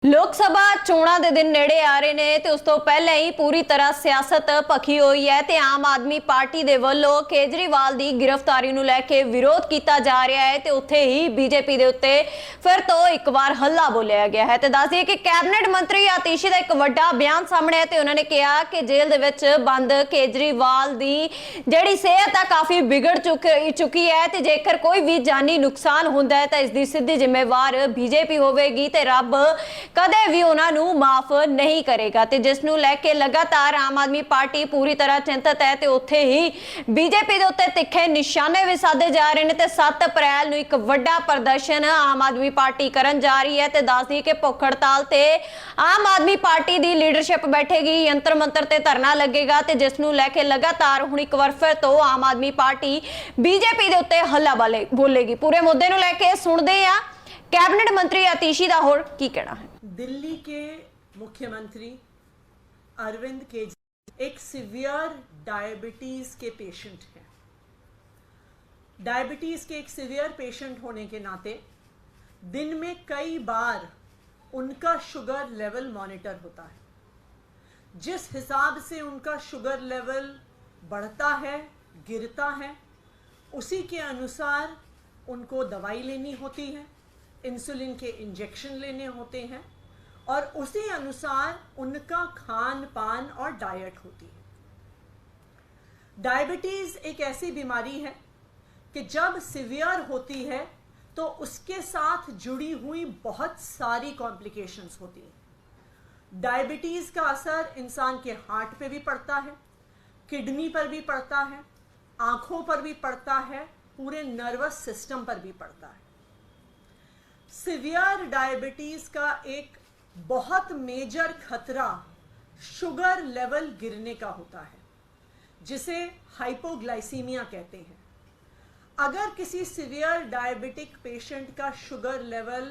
ਲੋਕ ਸਭਾ ਚੋਣਾਂ ਦੇ ਦਿਨ ਨੇੜੇ ਆ ਰਹੇ ਨੇ ਤੇ ਉਸ ਤੋਂ ਪਹਿਲਾਂ ਹੀ ਪੂਰੀ ਤਰ੍ਹਾਂ ਸਿਆਸਤ ਭਖੀ ਹੋਈ ਹੈ ਤੇ ਆਮ ਆਦਮੀ ਪਾਰਟੀ ਦੇ ਵੱਲੋਂ ਕੇਜਰੀਵਾਲ ਦੀ ਗ੍ਰਿਫਤਾਰੀ ਨੂੰ ਲੈ ਕੇ ਵਿਰੋਧ ਕੀਤਾ ਜਾ ਰਿਹਾ ਹੈ ਤੇ ਉੱਥੇ ਹੀ ਬੀਜੇਪੀ ਦੇ ਉੱਤੇ ਫਿਰ ਤੋਂ ਇੱਕ ਵਾਰ ਹੱਲਾ ਬੋਲਿਆ ਗਿਆ ਹੈ। ਤੇ ਦੱਸ ਦਈਏ ਕਿ ਕੈਬਨਿਟ ਮੰਤਰੀ ਆਤੀਸ਼ੀ ਦਾ ਇੱਕ ਵੱਡਾ ਬਿਆਨ ਸਾਹਮਣੇ ਆਇਆ ਤੇ ਉਹਨਾਂ ਨੇ ਕਿਹਾ ਕਿ ਜੇਲ੍ਹ ਦੇ ਵਿੱਚ ਬੰਦ ਕੇਜਰੀਵਾਲ ਦੀ ਜਿਹੜੀ ਸਿਹਤ ਆ ਕਾਫੀ ਵਿਗੜ ਚੁੱਕੀ ਹੈ ਤੇ ਜੇਕਰ ਕੋਈ ਵੀ ਜਾਨੀ ਨੁਕਸਾਨ ਹੁੰਦਾ ਹੈ ਤਾਂ ਇਸ ਦੀ ਸਿੱਧੀ ਜ਼ਿੰਮੇਵਾਰ ਬੀਜੇਪੀ ਹੋਵੇਗੀ ਤੇ ਰੱਬ ਕਦੇ ਵੀ ਉਹਨਾਂ ਨੂੰ ਮਾਫ ਨਹੀਂ ਕਰੇਗਾ। ਤੇ ਜਿਸ ਨੂੰ ਲੈ ਕੇ ਲਗਾਤਾਰ ਆਮ ਆਦਮੀ ਪਾਰਟੀ ਪੂਰੀ ਤਰ੍ਹਾਂ ਚਿੰਤਤ ਹੈ ਤੇ ਉੱਥੇ ਹੀ ਬੀਜੇਪੀ ਦੇ ਉੱਤੇ ਤਿੱਖੇ ਨਿਸ਼ਾਨੇ ਵੀ ਸਾਧੇ ਜਾ ਰਹੇ ਨੇ ਤੇ 7 ਅਪ੍ਰੈਲ ਨੂੰ ਇੱਕ ਵੱਡਾ ਪ੍ਰਦਰਸ਼ਨ ਆਮ ਆਦਮੀ ਪਾਰਟੀ ਕਰਨ ਜਾ ਰਹੀ ਹੈ ਤੇ ਦੱਸਦੀ ਕਿ ਭੁੱਖ ਹੜਤਾਲ ਤੇ ਆਮ ਆਦਮੀ ਪਾਰਟੀ ਦੀ ਲੀਡਰਸ਼ਿਪ ਬੈਠੇਗੀ, ਯੰਤਰ ਮੰਤਰ ਤੇ ਧਰਨਾ ਲੱਗੇਗਾ ਤੇ ਜਿਸ ਨੂੰ ਲੈ ਕੇ ਲਗਾਤਾਰ ਹੁਣ ਇੱਕ ਵਾਰ ਫਿਰ ਤੋਂ ਆਮ ਆਦਮੀ ਪਾਰਟੀ ਬੀਜੇਪੀ ਦੇ ਉੱਤੇ ਹੱਲਾ ਬੋਲੇਗੀ। पूरे मुद्दे ਨੂੰ ਲੈ ਕੇ ਸੁਣਦੇ ਆ कैबिनेट मंत्री आतिशी दा होर की कहना है। दिल्ली के मुख्यमंत्री अरविंद केजरीवाल एक सीवियर डायबिटीज के पेशेंट हैं। डायबिटीज के एक सीवियर पेशेंट होने के नाते दिन में कई बार उनका शुगर लेवल मॉनिटर होता है। जिस हिसाब से उनका शुगर लेवल बढ़ता है, गिरता है, उसी के अनुसार उनको दवाई लेनी होती है, इंसुलिन के इंजेक्शन लेने होते हैं और उसी अनुसार उनका खान पान और डाइट होती है। डायबिटीज एक ऐसी बीमारी है कि जब सीवियर होती है तो उसके साथ जुड़ी हुई बहुत सारी कॉम्प्लिकेशंस होती हैं। डायबिटीज का असर इंसान के हार्ट पे भी पड़ता है, किडनी पर भी पड़ता है, आंखों पर भी पड़ता है, पूरे नर्वस सिस्टम पर भी पड़ता है। सीवियर डायबिटीज का एक बहुत मेजर खतरा शुगर लेवल गिरने का होता है, जिसे हाइपोग्लाइसीमिया कहते हैं। अगर किसी सीवियर डायबिटिक पेशेंट का शुगर लेवल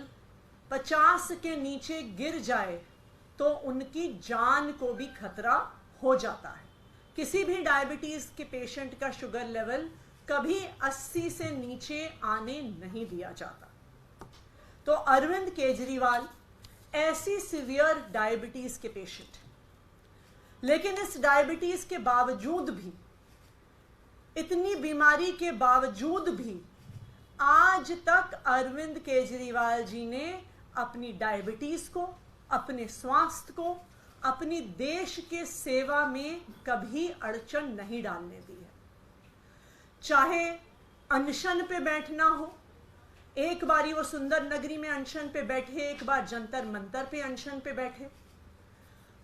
50 के नीचे गिर जाए तो उनकी जान को भी खतरा हो जाता है। किसी भी डायबिटीज के पेशेंट का शुगर लेवल कभी 80 से नीचे आने नहीं दिया जाता। तो अरविंद केजरीवाल ऐसी सीवियर डायबिटीज के पेशेंट, लेकिन इस डायबिटीज के बावजूद भी, इतनी बीमारी के बावजूद भी आज तक अरविंद केजरीवाल जी ने अपनी डायबिटीज को, अपने स्वास्थ्य को, अपनी देश के सेवा में कभी अड़चन नहीं डालने दी है। चाहे अनशन पे बैठना हो, एक बारी वो सुंदर नगरी में अनशन पे बैठे, एक बार जंतर मंतर पे अनशन पे बैठे,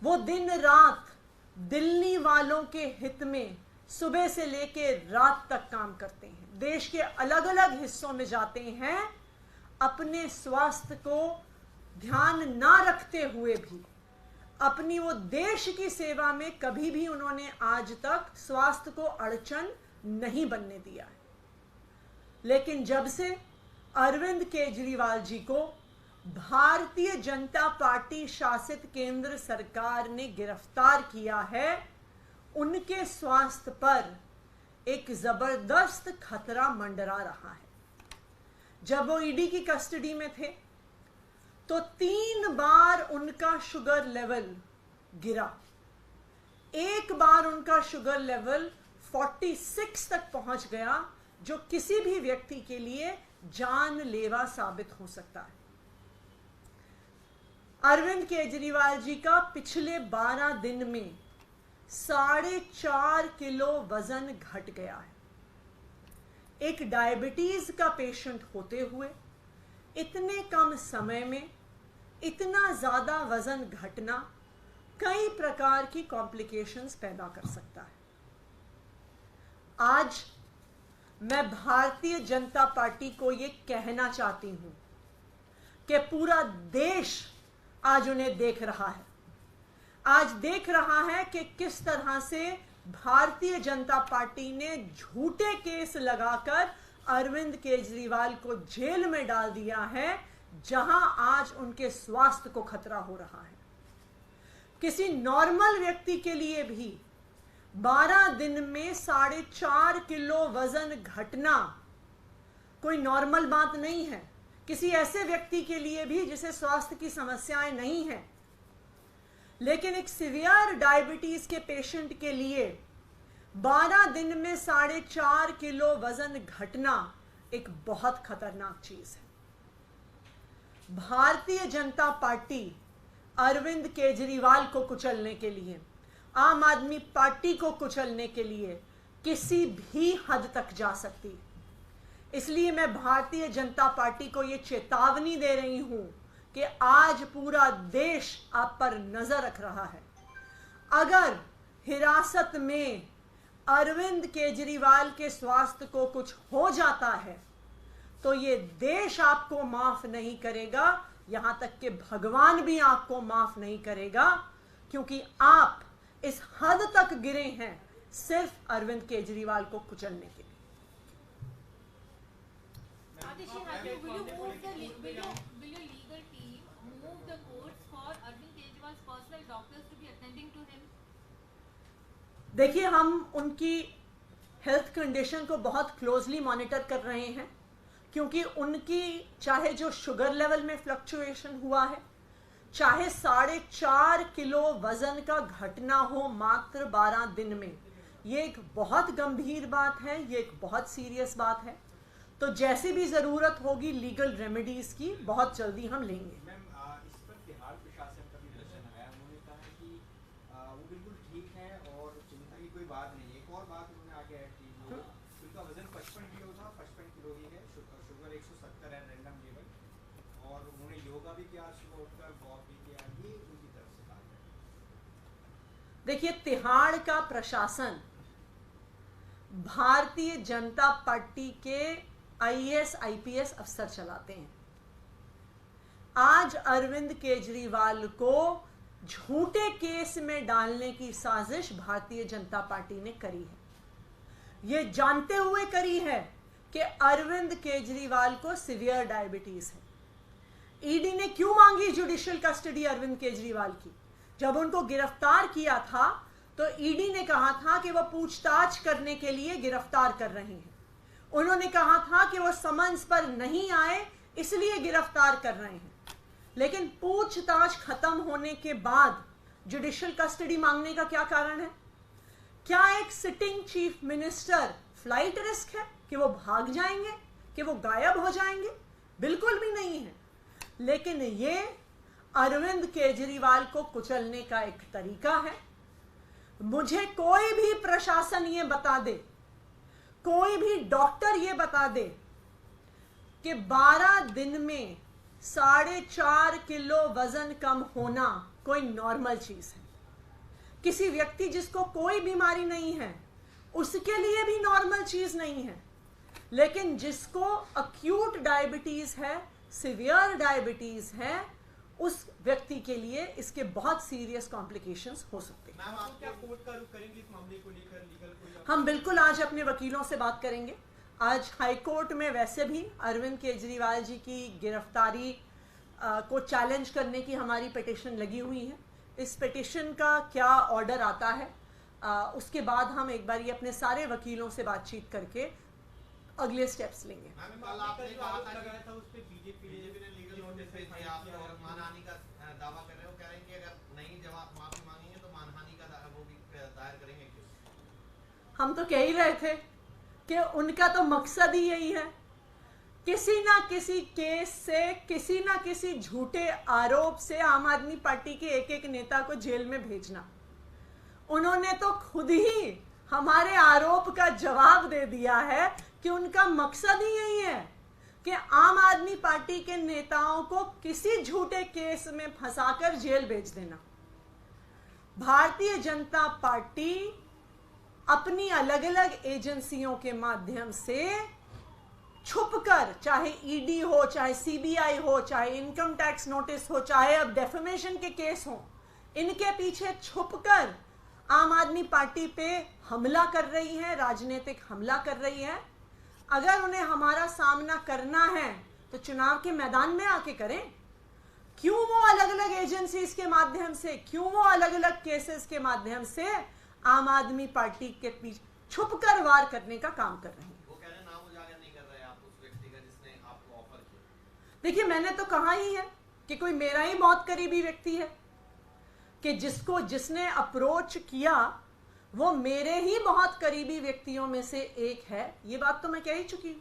वो दिन रात दिल्ली वालों के हित में सुबह से लेके रात तक काम करते हैं, देश के अलग अलग हिस्सों में जाते हैं। अपने स्वास्थ्य को ध्यान ना रखते हुए भी अपनी वो देश की सेवा में कभी भी उन्होंने आज तक स्वास्थ्य को अड़चन नहीं बनने दिया है। लेकिन जब से अरविंद केजरीवाल जी को भारतीय जनता पार्टी शासित केंद्र सरकार ने गिरफ्तार किया है, उनके स्वास्थ्य पर एक जबरदस्त खतरा मंडरा रहा है। जब वो ईडी की कस्टडी में थे तो 3 बार उनका शुगर लेवल गिरा। एक बार उनका शुगर लेवल 46 तक पहुंच गया, जो किसी भी व्यक्ति के लिए जानलेवा साबित हो सकता है। अरविंद केजरीवाल जी का पिछले 12 दिन में 4.5 किलो वजन घट गया है। एक डायबिटीज का पेशेंट होते हुए इतने कम समय में इतना ज्यादा वजन घटना कई प्रकार की कॉम्प्लिकेशंस पैदा कर सकता है। आज मैं भारतीय जनता पार्टी को ये कहना चाहती हूं कि पूरा देश आज उन्हें देख रहा है, आज देख रहा है कि किस तरह से भारतीय जनता पार्टी ने झूठे केस लगाकर अरविंद केजरीवाल को जेल में डाल दिया है, जहां आज उनके स्वास्थ्य को खतरा हो रहा है। किसी नॉर्मल व्यक्ति के लिए भी 12 दिन में 4.5 किलो वजन घटना कोई नॉर्मल बात नहीं है। किसी ऐसे व्यक्ति के लिए भी जिसे स्वास्थ्य की समस्याएं नहीं हैं, लेकिन एक सीवियर डायबिटीज के पेशेंट के लिए 12 दिन में 4.5 किलो वजन घटना एक बहुत खतरनाक चीज है। भारतीय जनता पार्टी अरविंद केजरीवाल को कुचलने के लिए, आम आदमी पार्टी को कुचलने के लिए किसी भी हद तक जा सकती है। इसलिए मैं भारतीय जनता पार्टी को यह चेतावनी दे रही हूं कि आज पूरा देश आप पर नजर रख रहा है। अगर हिरासत में अरविंद केजरीवाल के स्वास्थ्य को कुछ हो जाता है तो ये देश आपको माफ नहीं करेगा, यहां तक कि भगवान भी आपको माफ नहीं करेगा, क्योंकि आप इस हद तक गिरे हैं सिर्फ अरविंद केजरीवाल को कुचलने के लिए। Adishi, will your legal team move the courts for Arvind Kejriwal's personal doctors to be attending to him? देखिए, हम उनकी हेल्थ कंडीशन को बहुत क्लोजली मॉनिटर कर रहे हैं, क्योंकि उनकी चाहे जो शुगर लेवल में फ्लक्चुएशन हुआ है, चाहे 4.5 किलो वजन का घटना हो मात्र 12 दिन में, ये एक बहुत गंभीर बात है, ये एक बहुत सीरियस बात है। तो जैसी भी जरूरत होगी लीगल रेमेडीज की, बहुत जल्दी हम लेंगे। मैम, इस पर बिहार प्रशासन का भी निरीक्षण आया। उन्होंने कहा है कि वो बिल्कुल ठीक है और चिंता की कोई बात नहीं है। एक और बात उन्होंने आगे ऐड की, जो उनका वजन 55 किलो था, 55 किलो ही है, शुगर 170 है रैंडम लेवल, और उन्होंने योगा भी किया, सुबह उठकर वॉक भी किया। ये उनकी तरफ से कहा है। देखिए, तिहाड़ का प्रशासन भारतीय जनता पार्टी के IAS IPS अफसर चलाते हैं। आज अरविंद केजरीवाल को झूठे केस में डालने की साजिश भारतीय जनता पार्टी ने करी है। यह जानते हुए करी है कि अरविंद केजरीवाल को सीवियर डायबिटीज है। ईडी ने क्यों मांगी जुडिशियल कस्टडी अरविंद केजरीवाल की? जब उनको गिरफ्तार किया था तो ईडी ने कहा था कि वह पूछताछ करने के लिए गिरफ्तार कर रहे हैं। उन्होंने कहा था कि वो समन्स पर नहीं आए इसलिए गिरफ्तार कर रहे हैं। लेकिन पूछताछ खत्म होने के बाद जुडिशियल कस्टडी मांगने का क्या कारण है? क्या एक sitting chief minister flight risk है कि वो भाग जाएंगे, कि वो गायब हो जाएंगे? बिल्कुल भी नहीं है। लेकिन ये अरविंद केजरीवाल को कुचलने का एक तरीका है। मुझे कोई भी प्रशासन ये बता दे, कोई भी डॉक्टर ये बता दे कि 12 दिन में 4.5 किलो वजन कम होना कोई नॉर्मल चीज है। किसी व्यक्ति जिसको कोई बीमारी नहीं है उसके लिए भी नॉर्मल चीज नहीं है, लेकिन जिसको अक्यूट डायबिटीज है, सीवियर डायबिटीज है, उस व्यक्ति के लिए इसके बहुत सीरियस कॉम्प्लिकेशंस हो सकते हैं। मैम, आप क्या कोर्ट का रुख करेंगे इस मामले को लेकर? लीगल कोई हम बिल्कुल आज अपने वकीलों से बात करेंगे। आज हाई कोर्ट में वैसे भी अरविंद केजरीवाल जी की गिरफ्तारी को चैलेंज करने की हमारी पिटीशन लगी हुई है। इस पिटीशन का क्या ऑर्डर आता है उसके बाद हम एक बार ये अपने सारे वकीलों से बातचीत करके अगले स्टेप्स लेंगे। मैम, कल आपने कहा था उस पे बीजेपी ने लीगल नोटिस भेज दिया आपको और मानहानि का दावा कर रहे हो, कह रहे हैं कि अगर नहीं जवाब माफी मांगेंगे तो मानहानि का वो भी दायर करेंगे। क्यों? हम तो कह ही रहे थे कि उनका तो मकसद ही यही है, किसी ना किसी केस से, किसी ना किसी झूठे आरोप से आम आदमी पार्टी के एक एक नेता को जेल में भेजना। उन्होंने तो खुद ही हमारे आरोप का जवाब दे दिया है कि उनका मकसद ही यही है कि आम आदमी पार्टी के नेताओं को किसी झूठे केस में फंसाकर जेल भेज देना। भारतीय जनता पार्टी अपनी अलग अलग एजेंसियों के माध्यम से छुपकर, चाहे ईडी हो, चाहे सीबीआई हो, चाहे इनकम टैक्स नोटिस हो, चाहे अब डेफेमेशन के केस हो, इनके पीछे छुपकर आम आदमी पार्टी पे हमला कर रही है, राजनीतिक हमला कर रही है। अगर उन्हें हमारा सामना करना है तो चुनाव के मैदान में आके करें। क्यों वो अलग अलग एजेंसीज के माध्यम से, क्यों वो अलग अलग केसेस के माध्यम से आम आदमी पार्टी के पीछे छुपकर वार करने का काम कर रहे हैं? वो कह रहे हैं नाम उजागर नहीं कर रहे आप उस व्यक्ति का जिसने आपको ऑफर किया। देखिए, मैंने तो कहा ही है कि कोई मेरा ही बहुत करीबी व्यक्ति है, कि जिसने अप्रोच किया वो मेरे ही बहुत करीबी व्यक्तियों में से एक है। ये बात तो मैं कह ही चुकी हूं।